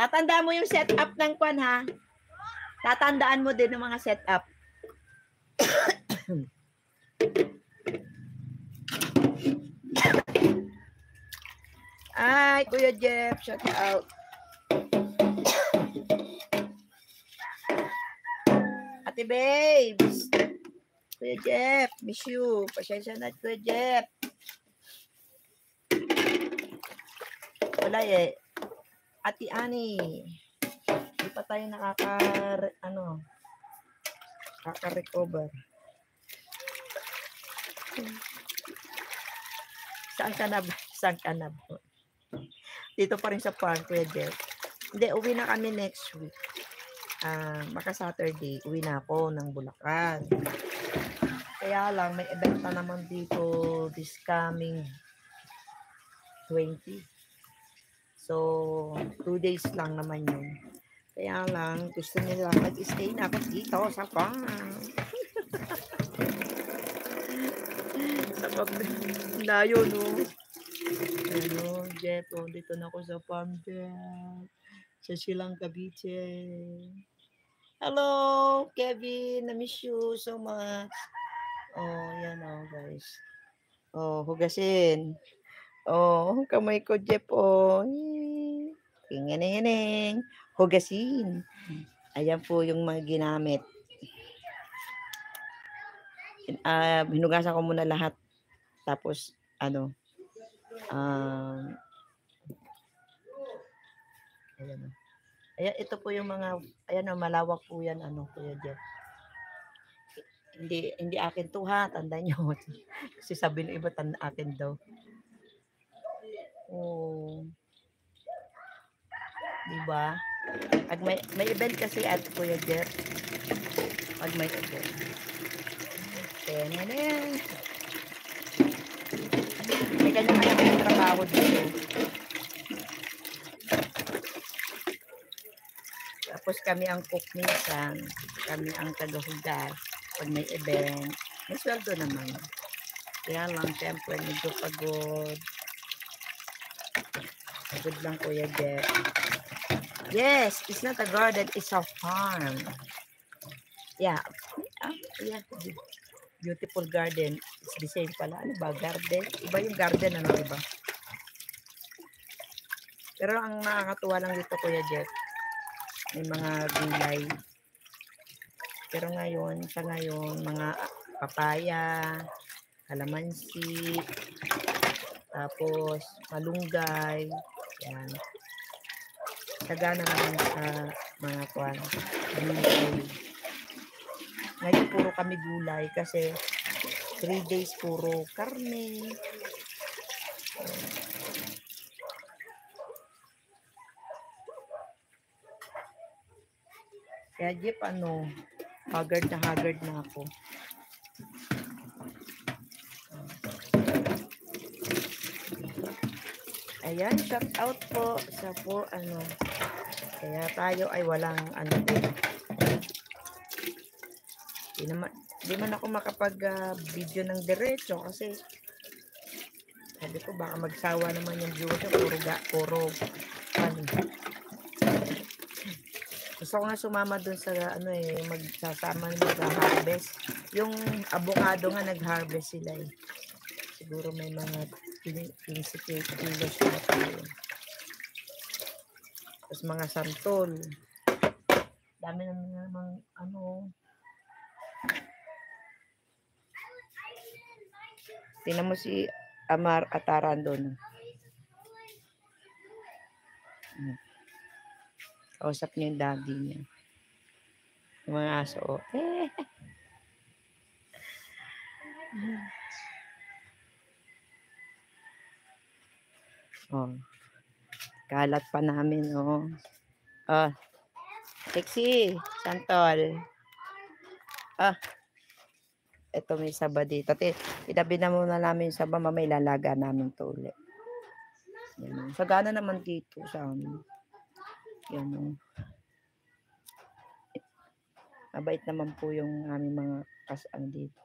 Tatandaan mo yung setup ng kwan, ha? Tatandaan mo din ng mga setup. Ay, Kuya Jeff, shout out. Ate Babes. Kuya Jeff, miss you. Pasensya na, Kuya Jeff. Wala eh. Ate Ani. Hindi pa tayo nakaka-recover. Saan ka na ba? Saan ka na ba? Dito pa rin sa farm, Kuya Jeff. Hindi, uwi na kami next week. Maka Saturday, uwi na ako ng Bulacan. Kaya lang, may event na naman dito this coming 20. So, 2 days lang naman yun. Kaya lang, gusto nila mag-stay na ako dito sa farm. Layo, no? Ano, Jeff, dito na ako sa farm, Jeff. Sa Silang Cavite. Hello, Kevin. Na-miss you so much. Oh, yan guys. Oh, hugasin. Oh, kamay ko, Jeff. Oh, tingining. Hugasin. Ayan po yung mga ginamit. Hinugasan ko muna lahat. Tapos, ayan. Ayan, ito po yung mga, ayan malawak po yan, Kuya Jeff. Hindi akin to, ha, tandaan nyo. Kasi sabi ng iba, akin daw. Oh. Diba? Pag may event kasi at Kuya Jeff. Pag may event. Tenenen. May kanya-kanya yung trabaho dito. Tapos kami ang cook minsan. Kami ang tagahugas. Pag may event, may sweldo naman. Kaya lang, siyempre, medyo pagod. Pagod lang, Kuya Jeff. Yes, it's not a garden, it's a farm. Yeah. Yeah. Beautiful garden. It's the same pala. Ano ba? Garden? Iba yung garden, iba. Pero ang nakakatuwa lang dito, Kuya Jeff, may mga gulay. Pero sa ngayon, mga papaya, kalamansi, tapos malunggay, yan. Sagana naman sa mga gulay. Ngayon puro kami gulay kasi 3 days puro karne. Kaya Jeff, haggard na ako. Ayan, shout out po sa kaya tayo ay walang di man ako makapag-video ng diretso kasi sabi ko baka magsawa naman yung viewer puro gusto ko nga sumama dun sa magsasama mag-harvest. Yung avocado nga nag-harvest sila eh. Siguro may mga 15 kilos na tayo. Tapos mga santol. Dami naman tingnan mo si Amar Ataran doon. Kausap niya yung daddy niya. Yung mga aso. Kalat pa namin, sexy, santol. Ito may saba dito. Itabi na muna namin yung saba, mamay lalaga namin to ulit. Yan. Sagana naman dito sa amin. Yan. Mabait naman po yung aming mga dito.